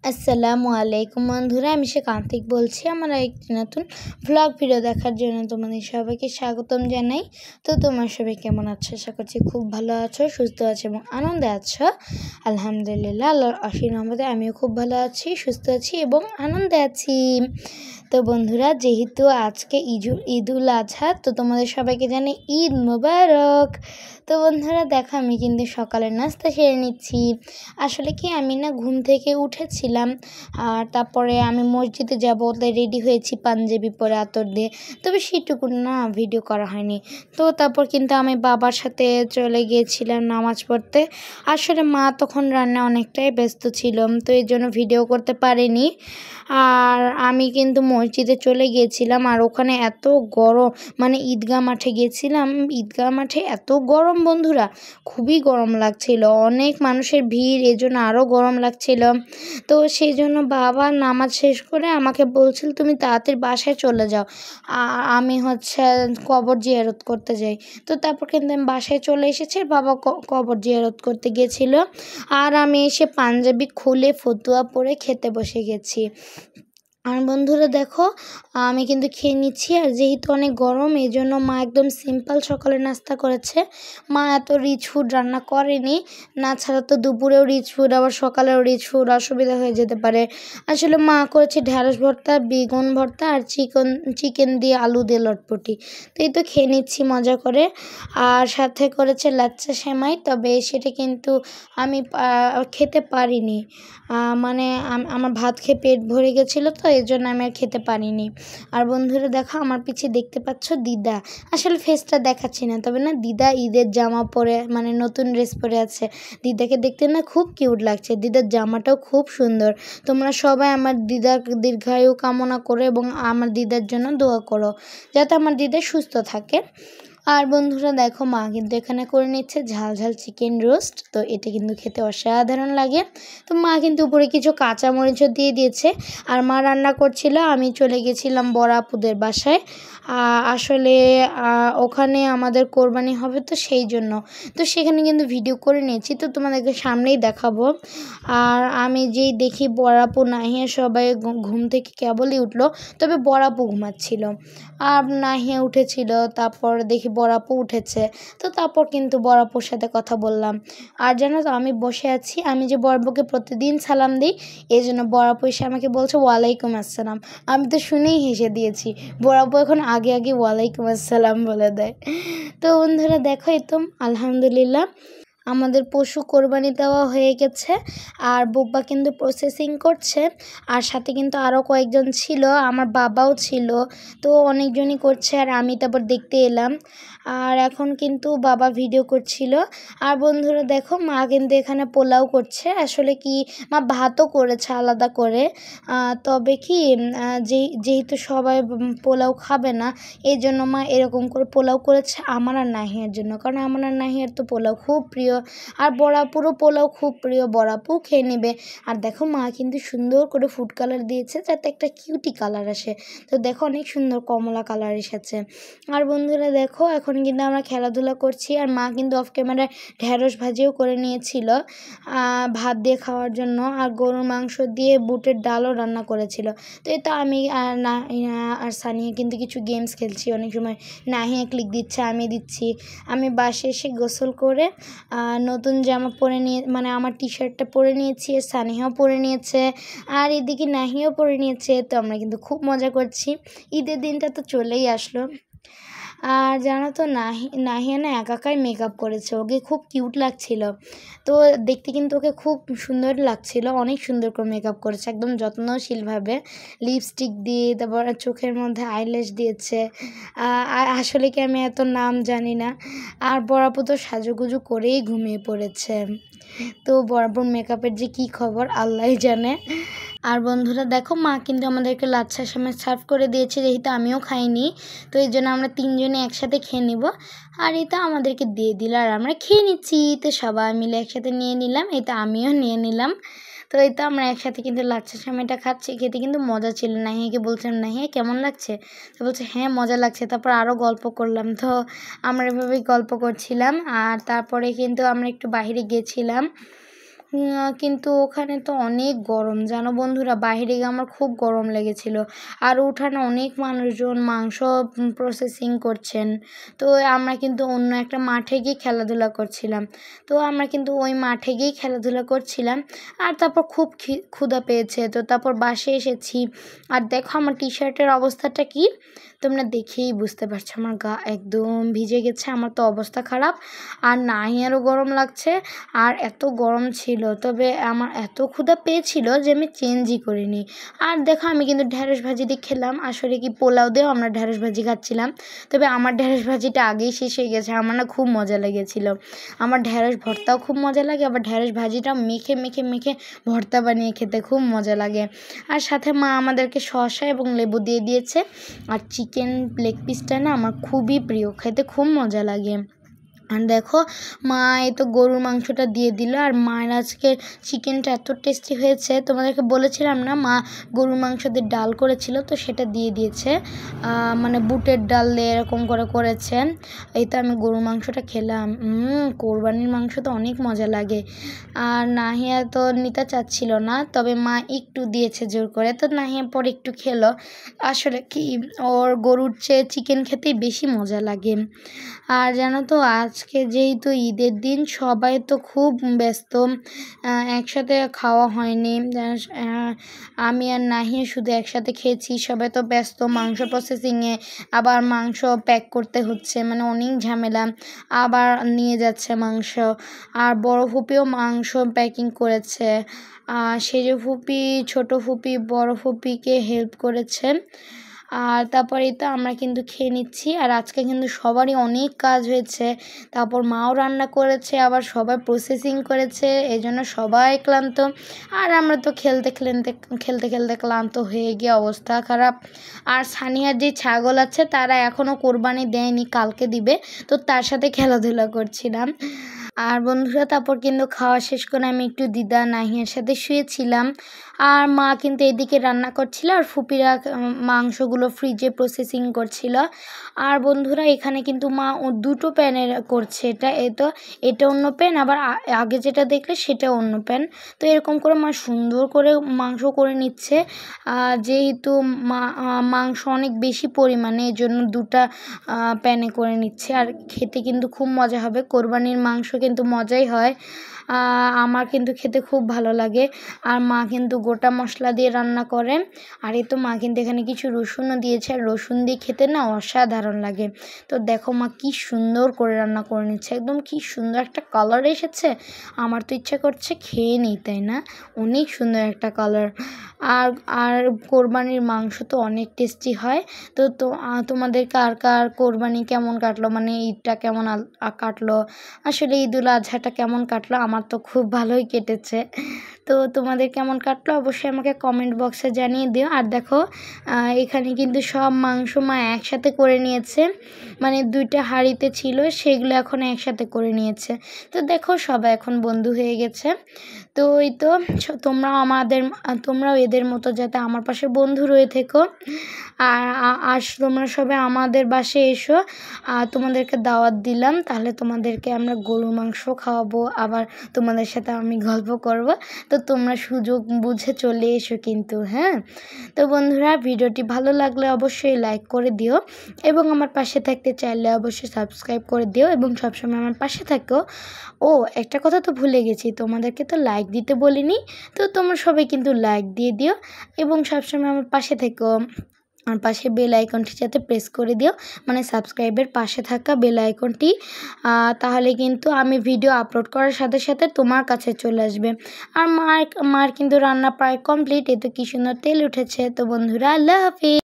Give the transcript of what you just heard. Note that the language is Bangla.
আসসালামু আলাইকুম বন্ধুরা, আমি কান্তিক বলছি। আমার একটি নতুন ভ্লগ ভিডিও দেখার জন্য তোমাদের সবাইকে স্বাগতম জানাই। তো তোমরা সবাই কেমন আছো? আশা করছি খুব ভালো আছো, সুস্থ আছো এবং আনন্দে আছো। আলহামদুলিল্লাহ, আল্লাহর অসীম রহমতে আমিও খুব ভালো আছি, সুস্থ আছি এবং আনন্দে আছি। তো বন্ধুরা, যেহেতু আজকে ঈদুল আজহা, তো তোমাদের সবাইকে জানাই ঈদ মোবারক। তো বন্ধুরা দেখো, আমি কিন্তু সকালের নাস্তা সেরে নিচ্ছি। আসলে কি, আমি না ঘুম থেকে উঠেছিলাম, আর তারপরে আমি মসজিদে যাবো, তাই রেডি হয়েছি পাঞ্জাবি পরে আতর দিয়ে, তবে সেটুকু না ভিডিও করা হয়নি। তো তারপর কিন্তু আমি বাবার সাথে চলে গিয়েছিলাম নামাজ পড়তে। আসলে মা তখন রান্না অনেকটাই ব্যস্ত ছিল, তো এই জন্য ভিডিও করতে পারিনি। আর আমি কিন্তু মসজিদে চলে গিয়েছিলাম, আর ওখানে এত গরম, মানে ঈদগাহ মাঠে গিয়েছিলাম, ঈদগাহ মাঠে এত গরম বন্ধুরা, খুবই গরম লাগছিল, অনেক মানুষের ভিড়, এজন্য আরও গরম লাগছিল। তো সেই জন্য বাবা নামাজ শেষ করে আমাকে বলছিল, তুমি তাড়াতাড়ি বাসায় চলে যাও, আমি কবর জিয়ারত করতে যাই। তো তারপর কিন্তু আমি বাসায় চলে এসেছি, বাবা কবর জিয়ারত করতে গিয়েছিল, আর আমি এসে পাঞ্জাবি খুলে ফতুয়া পরে খেতে বসে গেছি। আর বন্ধুরা দেখো, আমি কিন্তু খেয়ে নিচ্ছি। আর যেহেতু অনেক গরম, এই জন্য মা একদম সিম্পল সকালে নাস্তা করেছে। মা এত রিচ ফুড রান্না করেনি, না ছাড়া তো দুপুরেও রিচ ফুড, আবার সকালেও রিচ ফুড, অসুবিধা হয়ে যেতে পারে। আসলে মা করেছে ঢ্যাঁড়স ভর্তা, বেগুন ভর্তা আর চিকেন দিয়ে আলু দিয়ে লটপটি। তো এই তো খেয়ে নিচ্ছি মজা করে। আর সাথে করেছে লাচ্চা সেমাই, তবে সেটা কিন্তু আমি খেতে পারিনি। মানে আমার ভাত খেয়ে পেট ভরে গেছিলো, তো এই জন্য আমি আর খেতে পারিনি। আর বন্ধুরা দেখো, আমার পিছিয়ে দেখতে পাচ্ছ দিদা, আসলে ফেসটা দেখাচ্ছি না, তবে না দিদা ঈদের জামা পরে, মানে নতুন ড্রেস পরে আছে। দিদাকে দেখতে না খুব কিউট লাগছে, দিদার জামাটাও খুব সুন্দর। তোমরা সবাই আমার দিদার দীর্ঘায়ু কামনা করো এবং আমার দিদার জন্য দোয়া করো, যাতে আমার দিদা সুস্থ থাকে। আর বন্ধুরা দেখো, মা কিন্তু এখানে করে নিচ্ছে ঝাল ঝাল চিকেন রোস্ট, তো এটা কিন্তু খেতে অসাধারণ লাগে। তো মা কিন্তু উপরে কিছু কাঁচামরিচও দিয়ে দিয়েছে। আর মা রান্না করছিল, আমি চলে গেছিলাম বড় আপুদের বাসায়। আসলে ওখানে আমাদের কোরবানি হবে, তো সেই জন্য তো সেখানে কিন্তু ভিডিও করে নিয়েছি, তো তোমাদেরকে সামনেই দেখাবো। আর আমি যেই দেখি বড় আপু নাহিয়া সবাই ঘুম থেকে কেবলই উঠলো, তবে বড় আপু ঘুমাচ্ছিল, আর নাহিয়া উঠেছিল। তারপর দেখি বড় আপু উঠেছে, তো তারপর কিন্তু বড় আপুর সাথে কথা বললাম। আর জানো তো, আমি বসে আছি, আমি যে বড় আপুকে প্রতিদিন সালাম দিই, এই জন্য বড় আপু এসে আমাকে বলছে ওয়ালাইকুম আসসালাম। আমি তো শুনেই হেসে দিয়েছি, বড় আপু এখন আগে আগে ওয়ালাইকুম আসসালাম বলে দেয়। তো বন্ধুরা দেখো, এই তো আলহামদুলিল্লাহ আমাদের পশু কোরবানি দেওয়া হয়ে গেছে, আর বুব্বা কিন্তু প্রসেসিং করছে। আর সাথে কিন্তু আরও কয়েকজন ছিল, আমার বাবাও ছিল, তো অনেকজনই করছে, আর আমি তারপর দেখতে এলাম। আর এখন কিন্তু বাবা ভিডিও করছিল। আর বন্ধুরা দেখো, মা কিন্তু এখানে পোলাও করছে। আসলে কি, মা ভাতও করেছে আলাদা করে, তবে কি যেহেতু সবাই পোলাও খাবে না, এই জন্য মা এরকম করে পোলাও করেছে আমার আর নাহিয়ার জন্য, কারণ আমার আর নাহিয়ার তো পোলাও খুব প্রিয়, আর বড়াপুরও পোলাও খুব প্রিয়, বড়াপু খেয়ে নেবে। আর দেখো, মা কিন্তু সুন্দর করে ফুড কালার দিয়েছে, যাতে একটা কিউটি কালার আসে। তো দেখো, অনেক সুন্দর কমলা কালার এসেছে। আর বন্ধুরা দেখো, এখন কিন্তু আমরা খেলাধুলা করছি, আর মা কিন্তু অফ ক্যামেরায় ঢ্যাঁড়স ভাজিও করে নিয়েছিল ভাত দিয়ে খাওয়ার জন্য, আর গরুর মাংস দিয়ে বুটের ডালও রান্না করেছিল। তো এই তো আমি আর সানিয়া কিন্তু কিছু গেমস খেলছি, অনেক সময় নাহিয়া ক্লিক দিচ্ছে, আমি দিচ্ছি। আমি বাসে এসে গোসল করে নতুন জামা পরে নিয়ে, মানে আমার টি শার্টটা পরে নিয়েছি, সানিহাও পরে নিয়েছে, আর এদিকে নাহিয়াও পরে নিয়েছে। তো আমরা কিন্তু খুব মজা করছি, ঈদের দিনটা তো চলেই আসলো। আর জানো তো, নাহিয়া না একাই মেকআপ করেছে, ওকে খুব কিউট লাগছিল, তো দেখতে কিন্তু ওকে খুব সুন্দর লাগছিল, অনেক সুন্দর করে মেকআপ করেছে, একদম যত্নশীলভাবে, লিপস্টিক দিয়ে, তারপর চোখের মধ্যে আইল্যাশ দিয়েছে। আর আসলে কি, আমি এত নাম জানি না। আর বড়াপু তো সাজুগুজু করেই ঘুমিয়ে পড়েছে। তো বরাবর মেকআপের যে কী খবর আল্লাহই জানে। আর বন্ধুরা দেখো, মা কিন্তু আমাদেরকে লাচ্ছা সেমাই সার্ভ করে দিয়েছে, যেহেতু আমিও খাইনি, তো এই জন্য আমরা তিনজনে একসাথে খেয়ে নিব। আর এটা আমাদেরকে দিয়ে দিল, আর আমরা খেয়ে নিচ্ছি, তো সবাই মিলে একসাথে নিয়ে নিলাম, এটা আমিও নিয়ে নিলাম। তো এই তো আমরা একসাথে কিন্তু লাচ্ছা সেমাইটা খাচ্ছি, খেতে কিন্তু মজা ছিল। নাহিয়াকে বলছিলাম, নাহিয়া কেমন লাগছে? তো বলছে হ্যাঁ মজা লাগছে। তারপর আরও গল্প করলাম, তো আমরা এভাবেই গল্প করছিলাম। আর তারপরে কিন্তু আমরা একটু বাইরে গেছিলাম, কিন্তু ওখানে তো অনেক গরম জানো বন্ধুরা, বাইরে গিয়ে আমার খুব গরম লেগেছিল। আর ওখানে অনেক মানুষজন মাংস প্রসেসিং করছেন। তো আমরা কিন্তু অন্য একটা মাঠে গিয়ে খেলাধুলা করছিলাম। তো আমরা কিন্তু ওই মাঠে গিয়েই খেলাধুলা করছিলাম। আর তারপর খুব ক্ষুধা পেয়েছে, তো তারপর বাসায় এসেছি। আর দেখো আমার টি শার্টের অবস্থাটা কি, তোমরা দেখেই বুঝতে পারছো আমার গা একদম ভিজে গেছে, আমার তো অবস্থা খারাপ। আর নাহিয়ারও গরম লাগছে, আর এত গরম ছিল, তবে আমার এত ক্ষুধা পেয়েছিল যে আমি চেঞ্জই করিনি। আর দেখো আমি কিন্তু ঢ্যাঁড়স ভাজি দিয়ে খেলাম, আসলে কি পোলাও দিয়েও আমরা ঢ্যাঁড়স ভাজি খাচ্ছিলাম, তবে আমার ঢ্যাঁড়স ভাজিটা আগেই শেষ হয়ে গেছে। আমার না খুব মজা লেগেছিল। আমার ঢ্যাঁড়স ভর্তাও খুব মজা লাগে, আবার ঢ্যাঁড়স ভাজিটাও মেখে মেখে মেখে ভর্তা বানিয়ে খেতে খুব মজা লাগে। আর সাথে মা আমাদেরকে শসা এবং লেবু দিয়ে দিয়েছে। আর চিকেন লেগ পিসটা না আমার খুবই প্রিয়, খেতে খুব মজা লাগে। আর দেখো মা এই তো গরুর মাংসটা দিয়ে দিল, আর মায়ের আজকের চিকেনটা এত টেস্টি হয়েছে, তোমাদেরকে বলেছিলাম না মা গরুর মাংস দিয়ে ডাল করেছিল, তো সেটা দিয়ে দিয়েছে। মানে বুটের ডাল দিয়ে এরকম করে করেছে। এই তো আমি গরুর মাংসটা খেলাম। কোরবানির মাংস তো অনেক মজা লাগে। আর নাহিয়া তো নিতে চাচ্ছিল না, তবে মা একটু দিয়েছে জোর করে, তো নাহিয়া পরে একটু খেলো। আসলে কি ওর গরুর চেয়ে চিকেন খেতেই বেশি মজা লাগে। আর জানো তো আজকে যেহেতু ঈদের দিন, সবাই তো খুব ব্যস্ত, একসাথে খাওয়া হয়নি। আমি আর নাহিয়া শুধু একসাথে খেয়েছি, সবাই তো ব্যস্ত মাংস প্রসেসিংয়ে, আবার মাংস প্যাক করতে হচ্ছে, মানে অনেক ঝামেলা, আবার নিয়ে যাচ্ছে মাংস। আর বড় ফুপিও মাংস প্যাকিং করেছে, সেজ ফুপি ছোট ফুপি বড় ফুপিকে হেল্প করেছে। আর তারপরে তো আমরা কিন্তু খেয়ে নিচ্ছি। আর আজকে কিন্তু সবারই অনেক কাজ হয়েছে, তারপর মাও রান্না করেছে, আবার সবাই প্রসেসিং করেছে, এই জন্য সবাই ক্লান্ত। আর আমরা তো খেলতে খেলতে ক্লান্ত হয়ে গিয়ে অবস্থা খারাপ। আর সানিয়ার যে ছাগল আছে তারা এখনও কোরবানি দেয়নি, কালকে দিবে, তো তার সাথে খেলাধুলা করছিলাম। আর বন্ধুরা তারপর কিন্তু খাওয়া শেষ করে আমি একটু দিদা নাহিয়ার সাথে শুয়েছিলাম। আর মা কিন্তু এদিকে রান্না করছিল, আর ফুপিরা মাংসগুলো ফ্রিজে প্রসেসিং করছিল। আর বন্ধুরা এখানে কিন্তু মা দুটো প্যানের করছে, এটা অন্য প্যান, আবার আগে যেটা দেখলে সেটা অন্য প্যান। তো এরকম করে মা সুন্দর করে মাংস করে নিচ্ছে। যেহেতু মাংস অনেক বেশি পরিমাণে, এই জন্য দুটা প্যানে করে নিচ্ছে। আর খেতে কিন্তু খুব মজা হবে, কোরবানির মাংস কিন্তু মজাই হয়। আমার কিন্তু খেতে খুব ভালো লাগে। আর মা কিন্তু গোটা মশলা দিয়ে রান্না করে। আর এই তো মা কিন্তু এখানে কিছু রসুনও দিয়েছে, আর রসুন দিয়ে খেতে না অসাধারণ লাগে। তো দেখো মা কি সুন্দর করে রান্না করে নিচ্ছে, একদম কি সুন্দর একটা কালার এসেছে, আমার তো ইচ্ছা করছে খেয়ে নিই, তাই না? অনেক সুন্দর একটা কালার। আর কোরবানির মাংস তো অনেক টেস্টি হয়। তো তোমাদের কার কোরবানি কেমন কাটলো, মানে ঈদটা কেমন কাটলো, আসলে ঈদুল আজহাটা কেমন কাটলো? আমার তো খুব ভালোই কেটেছে। তো তোমাদের কেমন কাটলো অবশ্যই আমাকে কমেন্ট বক্সে জানিয়ে দিও। আর দেখো এখানে কিন্তু সব মাংস মা একসাথে করে নিয়েছে, মানে দুইটা হাঁড়িতে ছিল, সেগুলো এখন একসাথে করে নিয়েছে। তো দেখো সবাই এখন বন্ধু হয়ে গেছে। তো এই তো তোমরাও এদের মতো যাতে আমার পাশে বন্ধু রয়ে থেকো। আর তোমরা সবাই আমাদের বাসায় এসো, তোমাদেরকে দাওয়াত দিলাম, তাহলে তোমাদেরকে আমরা গরুর মাংস খাওয়াবো, আবার তোমাদের সাথে আমি গল্প করব। তো তোমরা সুযোগ বুঝে চলে এসো কিন্তু, হ্যাঁ। তো বন্ধুরা ভিডিওটি ভালো লাগলে অবশ্যই লাইক করে দিও, এবং আমার পাশে থাকতে চাইলে অবশ্যই সাবস্ক্রাইব করে দিও, এবং সবসময় আমার পাশে থাকো। একটা কথা তো ভুলে গেছি, তোমাদেরকে তো লাইক দিতে বলিনি, তো তোমরা সবাই কিন্তু লাইক দিয়ে দিও, এবং সবসময় আমার পাশে থেকো। আর পাশে বেল আইকনটি যাতে প্রেস করে দিও, মানে সাবস্ক্রাইবের পাশে থাকা বেল আইকনটি, তাহলে কিন্তু আমি ভিডিও আপলোড করার সাথে সাথে তোমার কাছে চলে আসবে। আর মার কিন্তু রান্না প্রায় কমপ্লিট, এতে কি সুন্দর তেল উঠেছে। তো বন্ধুরা আল্লাহ হাফিজ।